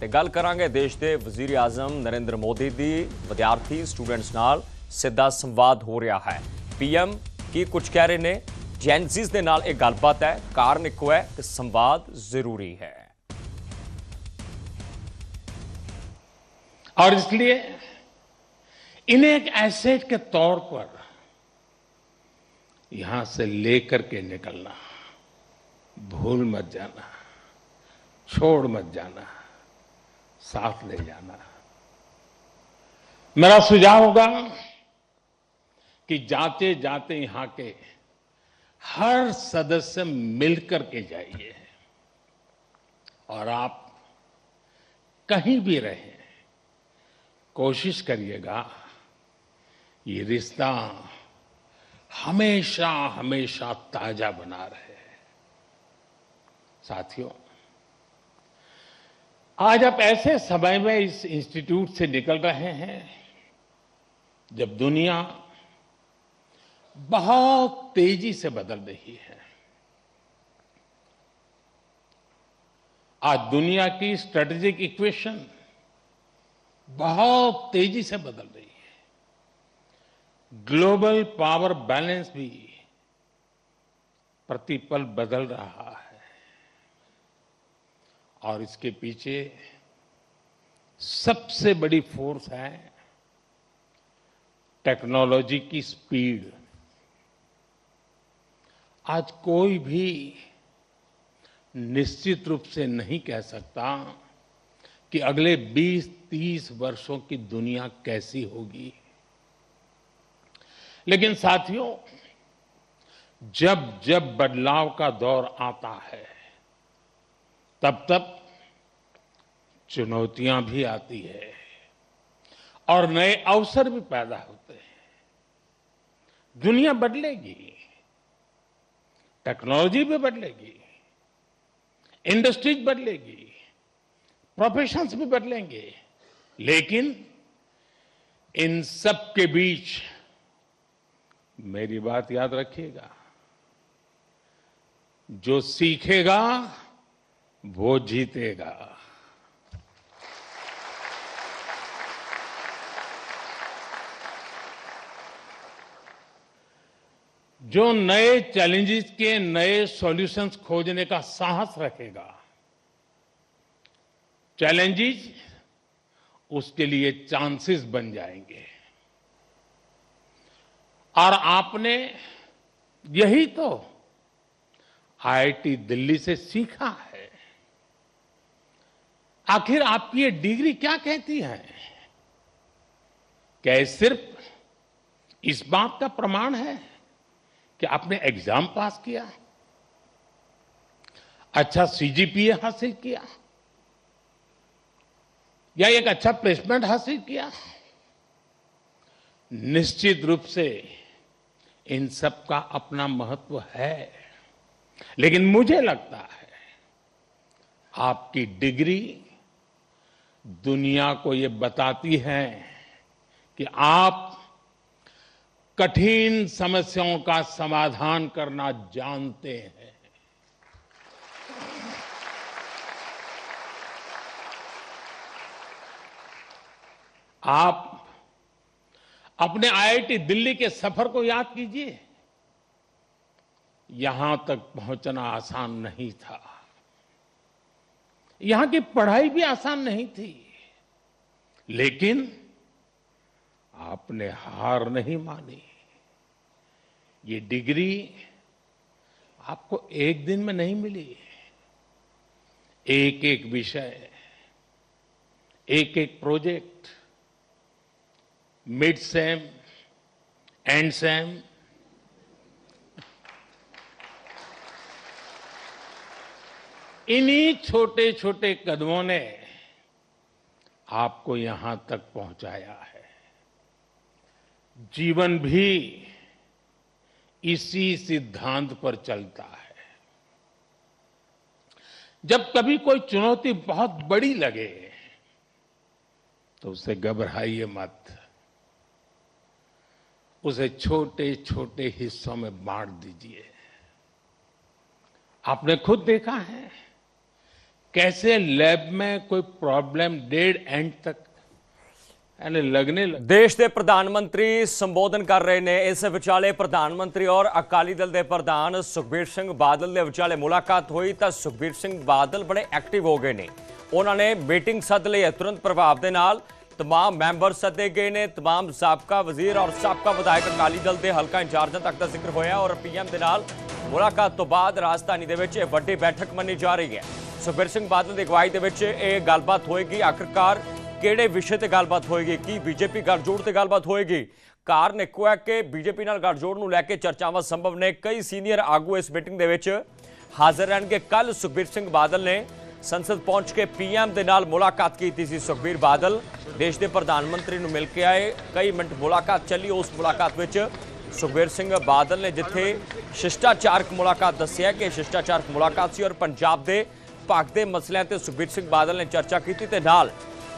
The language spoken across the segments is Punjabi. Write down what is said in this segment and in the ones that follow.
ਤੇ ਗੱਲ ਕਰਾਂਗੇ ਦੇਸ਼ ਦੇ ਵਜ਼ੀਰ ਆਜ਼ਮ ਨਰਿੰਦਰ ਮੋਦੀ ਦੀ ਵਿਦਿਆਰਥੀ ਸਟੂਡੈਂਟਸ ਨਾਲ ਸਿੱਧਾ ਸੰਵਾਦ ਹੋ ਰਿਹਾ ਹੈ। ਪੀਐਮ ਕੀ ਕੁਝ ਕਹਿ ਰਹੇ ਨੇ, ਜੈਨਜ਼ੀਜ਼ ਦੇ ਨਾਲ ਇਹ ਗੱਲਬਾਤ ਹੈ। ਕਾਰਨ ਇੱਕੋ ਹੈ ਕਿ ਸੰਵਾਦ ਜ਼रूरी है और इसलिए इन्हें एक एसेट के तौर पर यहां से लेकर के निकलना, भूल मत जाना, छोड़ मत जाना, साथ ले जाना। मेरा सुझाव होगा कि जाते जाते यहां के हर सदस्य मिलकर के जाइए और आप कहीं भी रहें, कोशिश करिएगा ये रिश्ता हमेशा हमेशा ताजा बना रहे। साथियों, आज आप ऐसे समय में इस इंस्टीट्यूट से निकल रहे हैं जब दुनिया बहुत तेजी से बदल रही है। आज दुनिया की स्ट्रेटेजिक इक्वेशन बहुत तेजी से बदल रही है। ग्लोबल पावर बैलेंस भी प्रतिपल बदल रहा है और इसके पीछे सबसे बड़ी फोर्स है टेक्नोलॉजी की स्पीड। आज कोई भी निश्चित रूप से नहीं कह सकता कि अगले 20-30 वर्षों की दुनिया कैसी होगी। लेकिन साथियों, जब जब बदलाव का दौर आता है तब तब चुनौतियां भी आती है और नए अवसर भी पैदा होते हैं। दुनिया बदलेगी, टेक्नोलॉजी भी बदलेगी, इंडस्ट्रीज बदलेगी, प्रोफेशंस भी बदलेंगे, लेकिन इन सब के बीच मेरी बात याद रखिएगा, जो सीखेगा वो जीतेगा। जो नए चैलेंजेस के नए सॉल्यूशंस खोजने का साहस रखेगा, चैलेंजेस उसके लिए चांसेस बन जाएंगे। और आपने यही तो आईआईटी दिल्ली से सीखा है। आखिर आपकी ये डिग्री क्या कहती है? क्या ये सिर्फ इस बात का प्रमाण है कि आपने एग्जाम पास किया, अच्छा सीजीपीए हासिल किया या एक अच्छा प्लेसमेंट हासिल किया? निश्चित रूप से इन सब का अपना महत्व है, लेकिन मुझे लगता है आपकी डिग्री दुनिया को ये बताती है कि आप कठिन समस्याओं का समाधान करना जानते हैं। आप अपने आईआईटी दिल्ली के सफर को याद कीजिए। यहां तक पहुंचना आसान नहीं था, यहां की पढ़ाई भी आसान नहीं थी, लेकिन आपने हार नहीं मानी। ये डिग्री आपको एक दिन में नहीं मिली। एक एक विषय, एक एक project, mid sem, and same, इन्हीं छोटे छोटे कदमों ने आपको यहां तक पहुंचाया है। जीवन भी इसी सिद्धांत पर चलता है। जब कभी कोई चुनौती बहुत बड़ी लगे तो उसे घबराइए मत, उसे छोटे छोटे हिस्सों में बांट दीजिए। आपने खुद देखा है कैसे लैब में कोई प्रॉब्लम डेड एंड तक यानी लगने लग देश के प्रधानमंत्री संबोधन कर रहे ने। इस विचाले प्रधानमंत्री और अकाली दल के प्रधान सुखबीर सिंह बादल के विचाले मुलाकात हुई तो सुखबीर सिंह बादल बड़े एक्टिव हो गए ने। उन्होंने मीटिंग सद ली है, तुरंत प्रभाव के नाल तमाम मैंबर सदे गए ने। तमाम साबका वजीर और साबका विधायक अकाली दल के हल्का इंचार्जां तक का जिक्र होया और पीएम के नाल मुलाकात तो बाद राजधानी दे विच वड्डी बैठक मनी जा रही है। सुखबीर सिंह बादल की अगवाई दे विच ये गलबात होएगी। आखिरकार किहड़े विषय ते गलबात होएगी, की बीजेपी गठजोड़ ते गलबात होएगी? कारण इक्को है कि बीजेपी नाल गठजोड़ नूं लैके चर्चावां संभव ने। कई सीनियर आगू इस मीटिंग दे विच हाज़र रहणगे। कल सुखबीर सिंह बादल ने संसद पहुंच के पीएम दे नाल मुलाकात की थी। सुखबीर बादल देश के प्रधानमंत्री नूं मिल के आए, कई मिनट मुलाकात चली। उस मुलाकात विच सुखबीर सिंह बादल ने जिथे शिष्टाचारक मुलाकात दस्सिया कि शिष्टाचारक मुलाकात सी और पंजाब के भगते मसलिਆਂ ते सुखबीर सिंह बादल ने चर्चा की ते नाल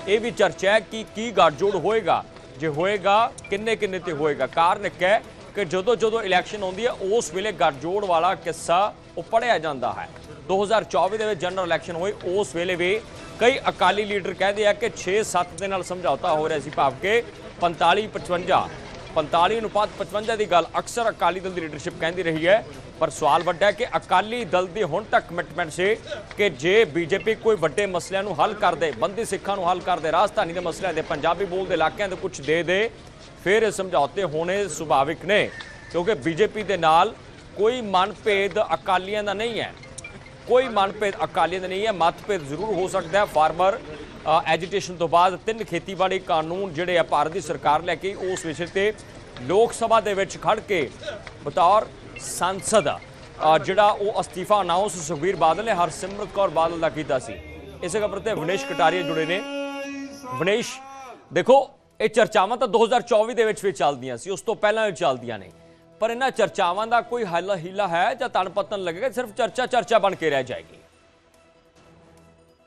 ये भी चर्चा है कि की गठजोड़ होएगा, जे होएगा किन्ने किन्ने ते होएगा। कारण एक है कि जो जो इलैक्शन आती है उस वेले गठजोड़ वाला किस्सा वो पढ़िया जाता है। 2024 के जनरल इलैक्शन हुए उस वेले भी कई अकाली लीडर कहते हैं कि 6-7 के नाल समझौता हो रहा सी, भाव के 45-55 की गल अक्सर अकाली दल की लीडरशिप कहती रही है। पर सवाल वड्डा है कि अकाली दल की हुण तक कमिटमेंट से कि जे बीजेपी कोई वड्डे मसलिਆਂ ਨੂੰ हल कर दे, बंदी सिखां ਨੂੰ हल कर दे, राजधानी के मसलिਆਂ ਦੇ पंजाबी बोलते इलाकों के कुछ दे दे, फिर समझौते होने सुभाविक ने। क्योंकि बीजेपी के नाल कोई मनभेद अकालियों का नहीं है, कोई मनभेद अकालियों का नहीं है। मतभेद जरूर हो सकता है। फार्मर एजीटेशन तो बाद 3 खेतीबाड़ी कानून जिहड़े आ भारत की सरकार लैके उस विषय पर लोक सभा दे विच खड़ के बतौर सांसद जिहड़ा वो अस्तीफा अनाउंस सुखबीर बादल ने हरसिमरत कौर बादल का कीता सी। इस खबर ते विनेश कटारिया जुड़े ने। विनेश, देखो ये चर्चावां तो 2024 दे विच भी चलदियां सी, उस तो पहलां भी चलदियां ने, पर इन्हां चर्चावां दा कोई हल हीला है जां तन पतन लगेगा, सिर्फ चर्चा बन के रह जाएगी?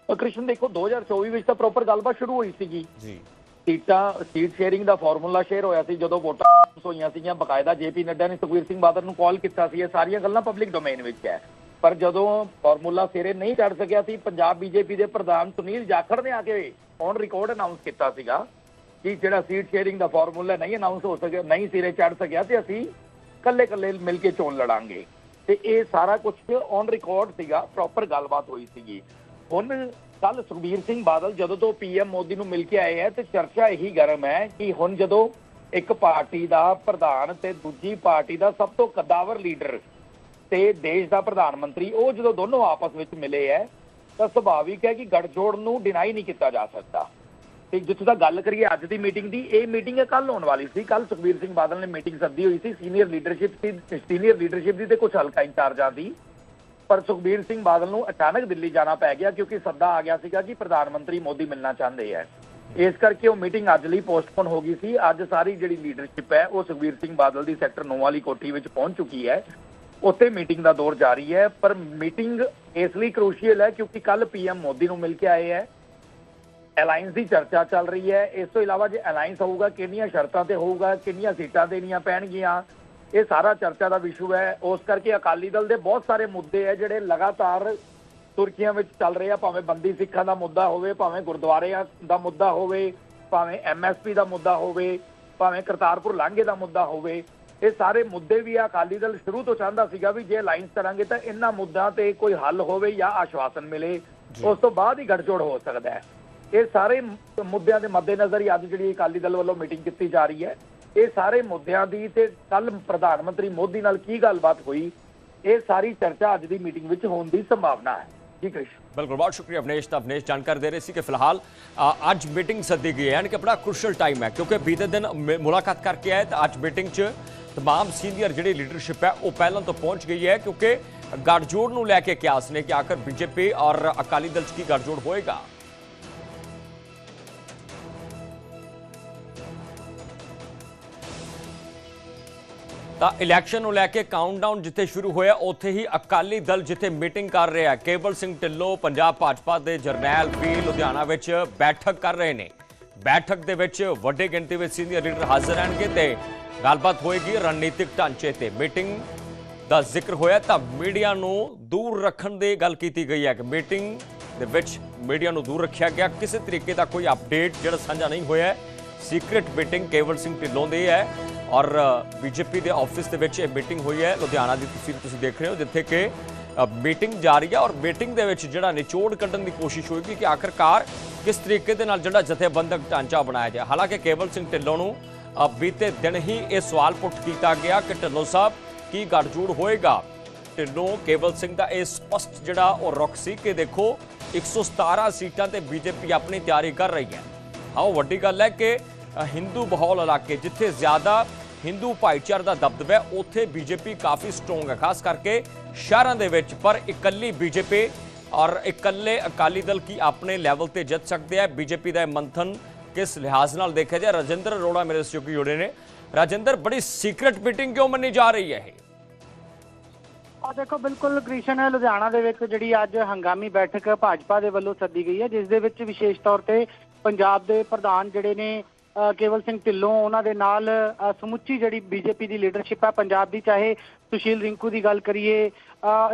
कृष्ण देखो 2024 ਵਿੱਚ ਤਾਂ ਪ੍ਰੋਪਰ ਗੱਲਬਾਤ ਸ਼ੁਰੂ ਹੋਈ ਸੀਗੀ जी। ਸੀਟ ਸ਼ੇਅਰਿੰਗ ਦਾ ਫਾਰਮੂਲਾ ਸ਼ੇਅਰ ਹੋਇਆ ਸੀ ਜਦੋਂ ਵੋਟਾਂ ਹੋਈਆਂ ਸੀਗੀਆਂ। ਬਕਾਇਦਾ ਜੇਪੀ ਨੱਡਾ ਨੇ ਸੁਖਬੀਰ ਸਿੰਘ ਬਾਦਲ ਨੂੰ ਕਾਲ ਕੀਤਾ ਸੀ। ਇਹ ਸਾਰੀਆਂ ਗੱਲਾਂ ਪਬਲਿਕ ਡੋਮੇਨ ਵਿੱਚ ਹੈ। ਪਰ ਜਦੋਂ ਫਾਰਮੂਲਾ ਸਿਰੇ ਨਹੀਂ ਚੜ ਸਕਿਆ ਸੀ, ਪੰਜਾਬ ਬੀਜੇਪੀ ਦੇ ਪ੍ਰਧਾਨ ਸੁਨੀਲ ਜਾਖੜ ਨੇ ਆ ਕੇ ਔਨ ਰਿਕਾਰਡ ਅਨਾਉਂਸ ਕੀਤਾ ਸੀਗਾ ਕਿ ਜਿਹੜਾ ਸੀਟ ਸ਼ੇਅਰਿੰਗ ਦਾ ਫਾਰਮੂਲਾ ਨਹੀਂ ਅਨਾਉਂਸ ਹੋ ਸਕਿਆ, ਨਹੀਂ ਸਿਰੇ ਚੜ ਸਕਿਆ ਤੇ ਅਸੀਂ ਕੱਲੇ ਮਿਲ ਕੇ ਚੋਣ ਲੜਾਂਗੇ। ਤੇ ਇਹ ਸਾਰਾ ਕੁਝ ਔਨ ਰਿਕਾਰਡ ਸੀਗਾ, ਪ੍ਰੋਪਰ ਗੱਲਬਾਤ ਹੋਈ ਸੀਗੀ। ਹੁਣ ਕੱਲ ਸੁਖਬੀਰ ਸਿੰਘ ਬਾਦਲ ਜਦੋਂ ਤੋਂ ਪੀਐਮ ਮੋਦੀ ਨੂੰ ਮਿਲ ਕੇ ਆਏ ਹੈ ਤੇ ਚਰਚਾ ਇਹੀ ਗਰਮ ਹੈ ਕਿ ਹੁਣ ਜਦੋਂ ਇੱਕ ਪਾਰਟੀ ਦਾ ਪ੍ਰਧਾਨ ਤੇ ਦੂਜੀ ਪਾਰਟੀ ਦਾ ਸਭ ਤੋਂ ਕਦਾਵਰ ਲੀਡਰ ਤੇ ਦੇਸ਼ ਦਾ ਪ੍ਰਧਾਨ ਮੰਤਰੀ ਉਹ ਜਦੋਂ ਦੋਨੋਂ ਆਪਸ ਵਿੱਚ ਮਿਲੇ ਹੈ ਤਾਂ ਸੁਭਾਵਿਕ ਹੈ ਕਿ ਗੱਠਜੋੜ ਨੂੰ ਡਿਨਾਈ ਨਹੀਂ ਕੀਤਾ ਜਾ ਸਕਦਾ। ਤੇ ਜਿੱਥੋਂ ਤੱਕ ਗੱਲ ਕਰੀਏ ਅੱਜ ਦੀ ਮੀਟਿੰਗ ਦੀ, ਇਹ ਮੀਟਿੰਗ ਕੱਲ ਹੋਣ ਵਾਲੀ ਸੀ। ਕੱਲ ਸੁਖਬੀਰ ਸਿੰਘ ਬਾਦਲ ਨੇ ਮੀਟਿੰਗ ਸੱਦੀ ਹੋਈ ਸੀ ਸੀਨੀਅਰ ਲੀਡਰਸ਼ਿਪ ਦੀ ਤੇ ਕੁਝ ਹਲਕਾ ਇੰਚਾਰਜਾਂ ਦੀ। ਪਰ ਸੁਖਬੀਰ ਸਿੰਘ ਬਾਦਲ ਨੂੰ ਅਚਾਨਕ ਦਿੱਲੀ ਜਾਣਾ ਪੈ ਗਿਆ ਕਿਉਂਕਿ ਸੱਦਾ ਆ ਗਿਆ ਸੀਗਾ ਕਿ ਪ੍ਰਧਾਨ ਮੰਤਰੀ ਮੋਦੀ ਮਿਲਣਾ ਚਾਹੁੰਦੇ ਹੈ। ਇਸ ਕਰਕੇ ਉਹ ਮੀਟਿੰਗ ਅੱਜ ਲਈ ਪੋਸਟਪੋਨ ਹੋ ਗਈ ਸੀ। ਅੱਜ ਸਾਰੀ ਜਿਹੜੀ ਲੀਡਰਸ਼ਿਪ ਹੈ ਉਹ ਸੁਖਬੀਰ ਸਿੰਘ ਬਾਦਲ ਦੀ ਸੈਕਟਰ 9 ਵਾਲੀ ਕੋਠੀ ਵਿੱਚ ਪਹੁੰਚ ਚੁੱਕੀ ਹੈ। ਉੱਥੇ ਮੀਟਿੰਗ ਦਾ ਦੌਰ ਜਾਰੀ ਹੈ। ਪਰ ਮੀਟਿੰਗ ਇਸ ਲਈ ਕ੍ਰੂਸ਼ੀਅਲ ਹੈ ਕਿਉਂਕਿ ਕੱਲ ਪੀਐਮ ਮੋਦੀ ਨੂੰ ਮਿਲ ਕੇ ਆਏ ਹੈ। ਅਲਾਈਅੰਸ ਦੀ ਚਰਚਾ ਚੱਲ ਰਹੀ ਹੈ। ਇਸ ਤੋਂ ਇਲਾਵਾ ਜੇ ਅਲਾਈਅੰਸ ਹੋਊਗਾ ਕਿੰਨੀਆਂ ਸ਼ਰਤਾਂ ਤੇ ਹੋਊਗਾ, ਕਿੰਨੀਆਂ ਸੀਟਾਂ ਦੇਣੀਆਂ ਪੈਣਗੀਆਂ, ਇਹ ਸਾਰਾ ਚਰਚਾ ਦਾ ਵਿਸ਼ੂ ਹੈ। ਉਸ ਕਰਕੇ ਅਕਾਲੀ ਦਲ ਦੇ ਬਹੁਤ ਸਾਰੇ ਮੁੱਦੇ ਹੈ ਜਿਹੜੇ ਲਗਾਤਾਰ ਤੁਰਕੀਆਂ ਵਿੱਚ ਚੱਲ ਰਹੇ ਆ। ਭਾਵੇਂ ਬੰਦੀ ਸਿੱਖਾਂ ਦਾ ਮੁੱਦਾ ਹੋਵੇ, ਭਾਵੇਂ ਗੁਰਦੁਆਰਿਆਂ ਦਾ ਮੁੱਦਾ ਹੋਵੇ, ਭਾਵੇਂ ਐਮਐਸਪੀ ਦਾ ਮੁੱਦਾ ਹੋਵੇ, ਭਾਵੇਂ ਕਰਤਾਰਪੁਰ ਲਾਂਘੇ ਦਾ ਮੁੱਦਾ ਹੋਵੇ, ਇਹ ਸਾਰੇ ਮੁੱਦੇ ਵੀ ਅਕਾਲੀ ਦਲ ਸ਼ੁਰੂ ਤੋਂ ਚਾਹੁੰਦਾ ਸੀਗਾ ਵੀ ਜੇ ਅਲਾਈਅੰਸ ਕਰਾਂਗੇ ਤਾਂ ਇਹਨਾਂ ਮੁੱਦਿਆਂ ਤੇ ਕੋਈ ਹੱਲ ਹੋਵੇ ਜਾਂ ਆਸ਼ਵਾਸਨ ਮਿਲੇ, ਉਸ ਤੋਂ ਬਾਅਦ ਹੀ ਗੱਠਜੋੜ ਹੋ ਸਕਦਾ ਹੈ। ਇਹ ਸਾਰੇ ਮੁੱਦਿਆਂ ਦੇ ਮੱਦੇਨਜ਼ਰ ਹੀ ਅੱਜ ਜਿਹੜੀ ਅਕਾਲੀ ਦਲ ਵੱਲੋਂ ਮੀਟਿੰਗ ਕੀਤੀ ਜਾ ਰਹੀ ਹੈ। ਇਹ ਸਾਰੇ ਮੁੱਦਿਆਂ ਦੀ ਤੇ ਕੱਲ ਪ੍ਰਧਾਨ ਮੰਤਰੀ ਮੋਦੀ ਨਾਲ ਕੀ ਗੱਲਬਾਤ ਹੋਈ, ਇਹ ਸਾਰੀ ਚਰਚਾ ਅੱਜ ਦੀ ਮੀਟਿੰਗ ਵਿੱਚ ਹੋਣ ਦੀ ਸੰਭਾਵਨਾ ਹੈ। जी कृष्ण, बिल्कुल, बहुत शुक्रिया अवनेश। तो अवनेश जानकारी दे रहे सी कि फिलहाल अज मीटिंग सदी गई है, यानी कि बड़ा क्रुशल टाइम है क्योंकि बीते दिन मुलाकात करके आए तो अज मीटिंग च तमाम सीनियर जी लीडरशिप है वो पहलों तो पहुंच गई है क्योंकि गठजोड़ को लैके क्यास ने कि आखिर बीजेपी और अकाली दल की गठजोड़ होएगा। ਤਾਂ ਇਲੈਕਸ਼ਨ ਨੂੰ ਲੈ ਕੇ ਕਾਊਂਟਡਾਊਨ ਜਿੱਥੇ ਸ਼ੁਰੂ ਹੋਇਆ ਉੱਥੇ ਹੀ ਅਕਾਲੀ ਦਲ ਜਿੱਥੇ ਮੀਟਿੰਗ ਕਰ ਰਿਹਾ ਹੈ। ਕੇਵਲ ਸਿੰਘ ਢਿੱਲੋਂ ਪੰਜਾਬ ਭਾਜਪਾ ਦੇ ਜਰਨੈਲ ਵੀ ਲੁਧਿਆਣਾ ਵਿੱਚ ਬੈਠਕ ਕਰ ਰਹੇ ਨੇ। ਬੈਠਕ ਦੇ ਵਿੱਚ ਵੱਡੇ ਗਿਣਤੀ ਵਿੱਚ ਸੀਨੀਅਰ ਲੀਡਰ ਹਾਜ਼ਰ ਰਹਿਣਗੇ ਤੇ ਗੱਲਬਾਤ ਹੋਏਗੀ ਰਣਨੀਤਿਕ ਢਾਂਚੇ ਤੇ। ਮੀਟਿੰਗ ਦਾ ਜ਼ਿਕਰ ਹੋਇਆ ਤਾਂ ਮੀਡੀਆ ਨੂੰ ਦੂਰ ਰੱਖਣ ਦੀ ਗੱਲ ਕੀਤੀ ਗਈ ਹੈ ਕਿ ਮੀਟਿੰਗ ਦੇ ਵਿੱਚ ਮੀਡੀਆ ਨੂੰ ਦੂਰ ਰੱਖਿਆ ਗਿਆ। ਕਿਸੇ ਤਰੀਕੇ ਦਾ ਕੋਈ ਅਪਡੇਟ ਜਿਹੜਾ ਸਾਂਝਾ ਨਹੀਂ ਹੋਇਆ ਹੈ। ਸੀਕ੍ਰੇਟ ਮੀਟਿੰਗ ਕੇਵਲ ਸਿੰਘ ਢਿੱਲੋਂ ਦੀ ਹੈ ਔਰ ਬੀਜੇਪੀ ਦੇ ਆਫਿਸ ਦੇ ਵਿੱਚ ਇਹ ਮੀਟਿੰਗ ਹੋਈ ਹੈ। ਲੁਧਿਆਣਾ ਦੀ ਤਸਵੀਰ ਤੁਸੀਂ ਦੇਖ ਰਹੇ ਹੋ ਜਿੱਥੇ ਕਿ ਮੀਟਿੰਗ ਜਾਰੀ ਹੈ ਔਰ ਮੀਟਿੰਗ ਦੇ ਵਿੱਚ ਜਿਹੜਾ ਨਿਚੋੜ ਕੱਢਣ ਦੀ ਕੋਸ਼ਿਸ਼ ਹੋਏਗੀ ਕਿ ਆਖਰਕਾਰ ਕਿਸ ਤਰੀਕੇ ਦੇ ਨਾਲ ਜਿਹੜਾ ਜਥੇਬੰਦਕ ਢਾਂਚਾ ਬਣਾਇਆ ਜਾਏ। ਹਾਲਾਂਕਿ ਕੇਵਲ ਸਿੰਘ ਢਿੱਲੋਂ ਨੂੰ ਬੀਤੇ ਦਿਨ ਹੀ ਇਹ ਸਵਾਲ ਪੁੱਟ ਕੀਤਾ ਗਿਆ ਕਿ ਢਿੱਲੋਂ ਸਾਹਿਬ ਕੀ ਗੱਠਜੋੜ ਹੋਏਗਾ। ਢਿੱਲੋਂ ਕੇਵਲ ਸਿੰਘ ਦਾ ਇਹ ਸਪਸ਼ਟ ਜਿਹੜਾ ਉਹ ਰੁਖ ਸੀ ਕਿ ਦੇਖੋ 117 ਸੀਟਾਂ ਤੇ ਬੀਜੇਪੀ ਆਪਣੀ ਤਿਆਰੀ ਕਰ ਰਹੀ ਹੈ। ਹਾਂ ਵੱਡੀ ਗੱਲ ਹੈ ਕਿ ਹਿੰਦੂ ਬਹੁਲ ਇਲਾਕੇ ਜਿੱਥੇ ਜ਼ਿਆਦਾ ਹਿੰਦੂ ਭਾਈਚਾਰੇ ਦਾ ਦਬਦਬਾ ਹੈ ਉੱਥੇ ਬੀਜੇਪੀ ਕਾਫੀ ਸਟਰੋਂਗ ਹੈ, ਖਾਸ ਕਰਕੇ ਸ਼ਹਿਰਾਂ ਦੇ ਵਿੱਚ। ਪਰ ਇਕੱਲੀ ਬੀਜੇਪੀ ਔਰ ਇਕੱਲੇ ਅਕਾਲੀ ਦਲ ਕੀ ਆਪਣੇ ਲੈਵਲ ਤੇ ਜਿੱਤ ਸਕਦੇ ਆ। ਬੀਜੇਪੀ ਦਾ ਮੰਥਨ ਕਿਸ ਲਿਹਾਜ਼ ਨਾਲ ਦੇਖਿਆ ਜਾਏ। ਰਾਜਿੰਦਰ ਅਰੋੜਾ ਮੇਰੇ ਸਹਿਯੋਗੀ ਜੁੜੇ ਨੇ। ਰਾਜਿੰਦਰ, ਬੜੀ ਸੀਕ੍ਰੇਟ ਮੀਟਿੰਗ ਕਿਉਂ ਮੰਨੀ ਜਾ ਰਹੀ ਹੈ ਇਹ? देखो बिल्कुल कृष्ण है लुधियाना ਦੇ ਵਿੱਚ ਜਿਹੜੀ ਅੱਜ ਹੰਗਾਮੀ ਬੈਠਕ ਭਾਜਪਾ ਦੇ ਵੱਲੋਂ ਸੱਦੀ ਗਈ ਹੈ ਜਿਸ ਦੇ ਵਿੱਚ ਵਿਸ਼ੇਸ਼ ਤੌਰ ਤੇ ਪੰਜਾਬ ਦੇ ਪ੍ਰਧਾਨ ਜਿਹੜੇ ਨੇ ਕੇਵਲ ਸਿੰਘ ਢਿੱਲੋਂ ਉਹਨਾਂ ਦੇ ਨਾਲ ਸਮੁੱਚੀ ਜਿਹੜੀ ਬੀਜੇਪੀ ਦੀ ਲੀਡਰਸ਼ਿਪ ਹੈ ਪੰਜਾਬ ਦੀ, ਚਾਹੇ ਸੁਸ਼ੀਲ ਰਿੰਕੂ ਦੀ ਗੱਲ ਕਰੀਏ,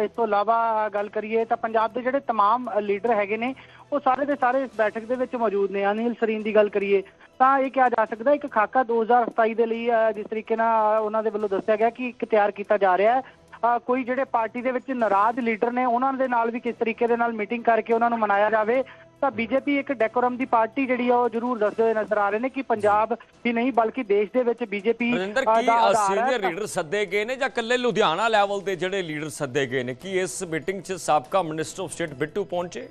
ਇਸ ਤੋਂ ਇਲਾਵਾ ਗੱਲ ਕਰੀਏ ਤਾਂ ਪੰਜਾਬ ਦੇ ਜਿਹੜੇ तमाम ਲੀਡਰ ਹੈਗੇ ਨੇ ਉਹ ਸਾਰੇ ਦੇ ਸਾਰੇ ਇਸ ਬੈਠਕ ਦੇ ਵਿੱਚ ਮੌਜੂਦ ਨੇ। ਅਨਿਲ ਸਰੀਨ ਦੀ ਗੱਲ ਕਰੀਏ ਤਾਂ ਇਹ ਕਿਹਾ ਜਾ ਸਕਦਾ ਇੱਕ ਖਾਕਾ 2027 ਦੇ ਲਈ ਜਿਸ ਤਰੀਕੇ ਨਾਲ ਉਹਨਾਂ ਦੇ ਵੱਲੋਂ ਦੱਸਿਆ ਗਿਆ ਕਿ ਇੱਕ ਤਿਆਰ ਕੀਤਾ ਜਾ ਰਿਹਾ ਹੈ। ਕੋਈ ਜਿਹੜੇ ਪਾਰਟੀ ਦੇ ਵਿੱਚ ਨਾਰਾਜ਼ ਲੀਡਰ ਨੇ ਉਹਨਾਂ ਦੇ ਨਾਲ ਵੀ ਕਿਸ ਤਰੀਕੇ ਦੇ ਨਾਲ ਮੀਟਿੰਗ ਕਰਕੇ ਉਹਨਾਂ ਨੂੰ ਮਨਾਇਆ ਜਾਵੇ। ਤਾਂ ਬੀਜੇਪੀ ਇੱਕ ਡੈਕੋਰਮ ਦੀ ਪਾਰਟੀ ਜਿਹੜੀ ਆ ਉਹ ਜ਼ਰੂਰ ਦੱਸਦੇ ਹੋਏ ਨਜ਼ਰ ਆ ਰਹੇ ਨੇ ਕਿ ਪੰਜਾਬ ਹੀ ਨਹੀਂ ਬਲਕਿ ਦੇਸ਼ ਦੇ ਵਿੱਚ ਬੀਜੇਪੀ ਰਾਜਿੰਦਰ, ਕੀ ਸੀਨੀਅਰ ਲੀਡਰ ਸੱਦੇ ਗਏ ਨੇ ਜਾਂ ਇਕੱਲੇ ਲੁਧਿਆਣਾ ਲੈਵਲ ਤੇ ਜਿਹੜੇ ਲੀਡਰ ਸੱਦੇ ਗਏ ਨੇ? ਕੀ ਇਸ ਮੀਟਿੰਗ 'ਚ ਸਾਬਕਾ ਮਿਨਿਸਟਰ ਆਫ ਸਟੇਟ ਬਿੱਟੂ ਪਹੁੰਚੇ?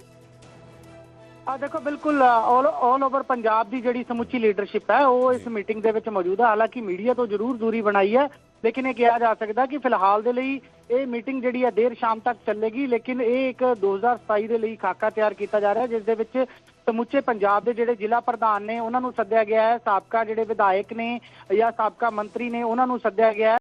ਦੇਖੋ ਬਿਲਕੁਲ ਆਲ ਓਵਰ ਪੰਜਾਬ ਦੀ ਜਿਹੜੀ ਸਮੁੱਚੀ ਲੀਡਰਸ਼ਿਪ ਹੈ ਉਹ ਇਸ ਮੀਟਿੰਗ ਦੇ ਵਿੱਚ ਮੌਜੂਦ ਹੈ। ਹਾਲਾਂਕਿ ਮੀਡੀਆ ਤੋਂ ਜ਼ਰੂਰ ਦੂਰੀ ਬਣਾਈ ਹੈ, ਲੇਕਿਨ ਇਹ ਕਿਹਾ ਜਾ ਸਕਦਾ ਕਿ ਫਿਲਹਾਲ ਦੇ ਲਈ ਇਹ ਮੀਟਿੰਗ ਜਿਹੜੀ ਹੈ ਦੇਰ ਸ਼ਾਮ ਤੱਕ ਚੱਲੇਗੀ। ਲੇਕਿਨ ਇਹ ਇੱਕ 2027 ਦੇ ਲਈ ਖਾਕਾ ਤਿਆਰ ਕੀਤਾ ਜਾ ਰਿਹਾ ਜਿਸ ਦੇ ਵਿੱਚ ਸਮੁੱਚੇ ਪੰਜਾਬ ਦੇ ਜਿਹੜੇ ਜ਼ਿਲ੍ਹਾ ਪ੍ਰਧਾਨ ਨੇ ਉਹਨਾਂ ਨੂੰ ਸੱਦਿਆ ਗਿਆ ਹੈ, ਸਾਬਕਾ ਜਿਹੜੇ ਵਿਧਾਇਕ ਨੇ ਜਾਂ ਸਾਬਕਾ ਮੰਤਰੀ ਨੇ ਉਹਨਾਂ ਨੂੰ ਸੱਦਿਆ ਗਿਆ ਹੈ।